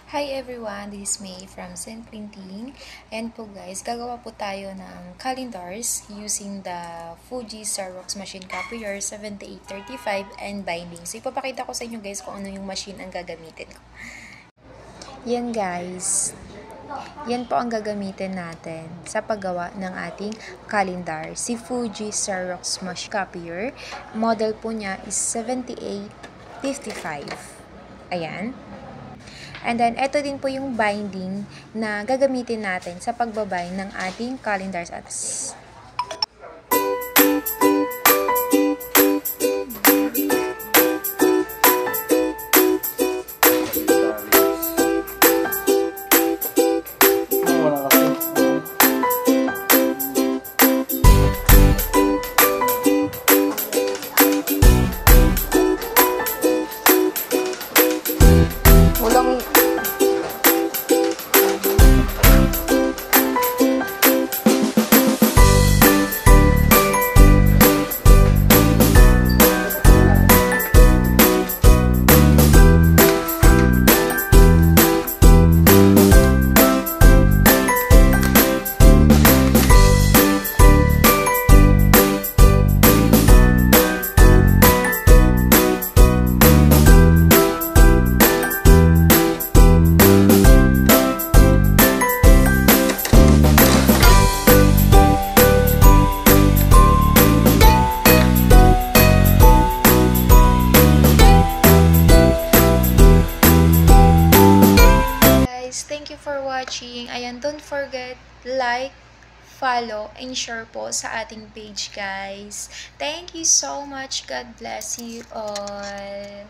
Hi everyone, this is May from St. Printing. And po guys, gagawa po tayo ng calendars using the Fuji Xerox machine copier 7835 and binding. So ipapakita ko sa inyo guys kung ano yung machine ang gagamitin ko. Yan guys, yan po ang gagamitin natin sa paggawa ng ating calendar. Si Fuji Xerox machine copier, model po niya is 7855. Ayan. And then, ito din po yung binding na gagamitin natin sa pagbabind ng ating calendars at thank you for watching. Ayan, don't forget, like, follow, and share po sa ating page, guys. Thank you so much. God bless you all.